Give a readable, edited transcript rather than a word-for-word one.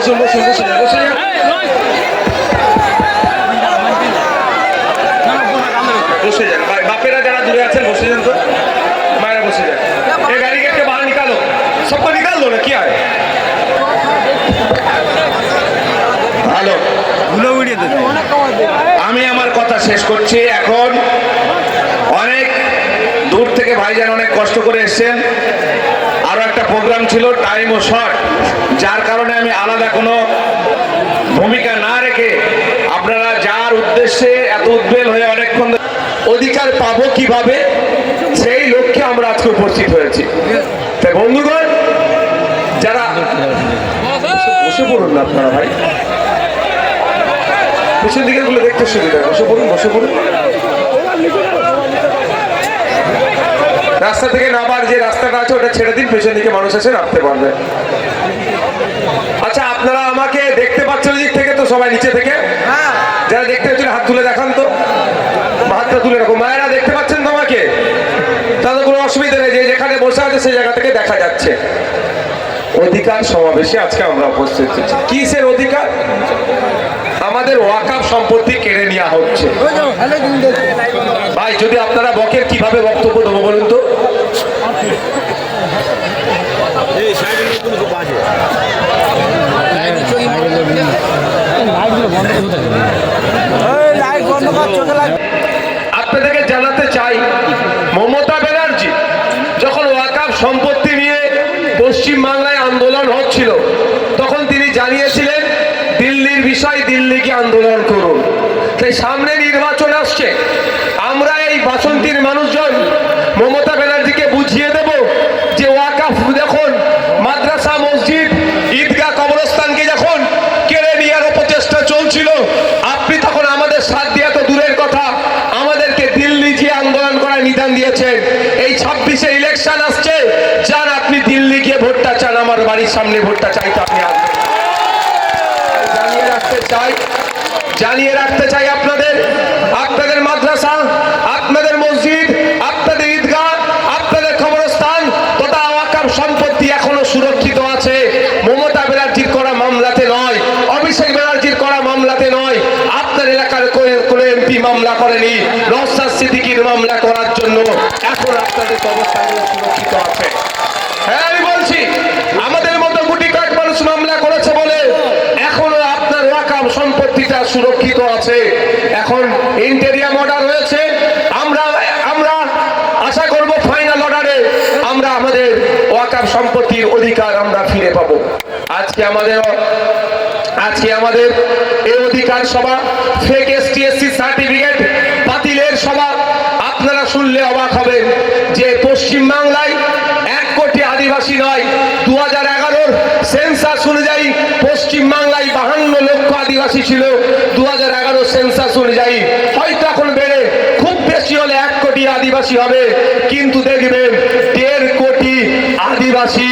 বসুন বসুন বসুন বসে যান। বসে যান, বাপেরা যারা দূরে আছেন বসে যান, তো মায়েরা বসে যান। এই ব্যারিকেড के बाहर निकालो, सबको निकाल दो ना, क्या है? ভালো, আমি আমার কথা শেষ করছি। এখন অনেক দূর থেকে ভাইজান অনেক কষ্ট করে এসেছেন, আরো একটা প্রোগ্রাম ছিল, টাইমও শর্ট, যার কারণে আমি আলাদা কোনো ভূমিকা না রেখে আপনারা যার উদ্দেশ্যে এত উদ্বেল হয়ে অনেকক্ষণ অধিকার পাবো কিভাবে সেই লক্ষ্যে আমরা আজকে উপস্থিত হয়েছি। তাই বন্ধুগণ, যারা বসে পড়ুন না আপনারা, ভাই পিছন দিকে গুলো দেখতে সুবিধা, বসে পড়ুন বসে পড়ুন। রাস্তা থেকে নামার যে রাস্তাটা আছে ওটা ছেড়ে দিন, পেছন দিকে মানুষ এসে নামতে পারবে। আচ্ছা, আপনারা আমাকে দেখতে পাচ্ছেন দিক থেকে তো? সবাই নিচে থেকে যারা দেখতে পাচ্ছেন হাত তুলে দেখান তো, হাতটা তুলে রাখো। মায়েরা দেখতে পাচ্ছেন তো আমাকে? তাদের কোনো অসুবিধা নেই, যে যেখানে বসে আছে সেই জায়গা থেকে দেখা যাচ্ছে। অধিকার সমাবেশে আজকে আমরা উপস্থিত হয়েছি। কিসের অধিকার? আমাদের ওয়াকফ সম্পত্তি কেড়ে নেওয়া হচ্ছে। ভাই, যদি আপনারা বকের কিভাবে বক্তব্য দেবো বলুন তো? আপনাদেরকে জানাতে চাই, মমতা ব্যানার্জি যখন ওয়াকফ সম্পত্তি নিয়ে পশ্চিম বাংলায় আন্দোলন হচ্ছিল, তখন তিনি জানিয়েছিলেন দিল্লির বিষয় দিল্লিকে আন্দোলন করুন। তাই সামনে নির্বাচন আসছে, আমরা এই বাসন্তীর মানুষজন মমতা ব্যানার্জিকে বুঝিয়ে দেব যে ওয়াকফ যখন মাদ্রাসা, মসজিদ, ঈদগাহ, কবরস্থানকে যখন কেড়ে নেওয়ার প্রচেষ্টা চলছিল, আপনি তখন আমাদের সাথ দিয়ে তো দূরের কথা, আমাদেরকে দিল্লি যে আন্দোলন করার নিদান দিয়েছেন। এই 26-এ ইলেকশন আসছে, যান আপনি দিল্লি গিয়ে ভোটটা চান, আমার বাড়ির সামনে ভোটটা চাইতে আপনি আসবেন। জানিয়ে রাখতে চাই আপনাদের, আপনাদের মাদ্রাসা, আপনাদের মসজিদ, আপনাদের ঈদগাহ, আপনাদের কবরস্থান তথা ওয়াকফ সম্পত্তি এখনো সুরক্ষিত আছে। মমতা ব্যানার্জির করা মামলাতে নয়, অভিষেক ব্যানার্জির করা মামলাতে নয়, আপনার এলাকার কোন এমপি মামলা করেনি, নওশাদ সিদ্দিকীর মামলা করার জন্য এখন আপনাদের অবস্থান সুরক্ষিত আছে। হ্যাঁ, আমি বলছি, আমাদের মতো গুটি কয়েক মানুষ মামলা করেছে বলে এখনো আপনার ওয়াকফ সম্পত্তিটা সুরক্ষিত আছে। এখন ইন্টেরিয়াম অর্ডার হয়েছে, আমরা আশা করব ফাইনাল অর্ডারে আমরা আমাদের ওয়াকফ সম্পত্তির অধিকার আমরা ফিরে পাবো। আজকে আমাদের এই অধিকার সভা, ফেক ST/SC সার্টিফিকেট বাতিলের সভা। আপনারা শুনলে অবাক হবেন যে পশ্চিম বাংলায় 1 কোটি আদিবাসী নয়, 2011-র সেন্সাস অনুযায়ী পশ্চিম বাংলায় 52 লক্ষ আদিবাসী ছিল। 2011 সেন্সাস অনুযায়ী হয়তো এখন বেড়ে খুব বেশি হলে 1 কোটি আদিবাসী হবে, কিন্তু দেখবেন 1.5 কোটি আদিবাসী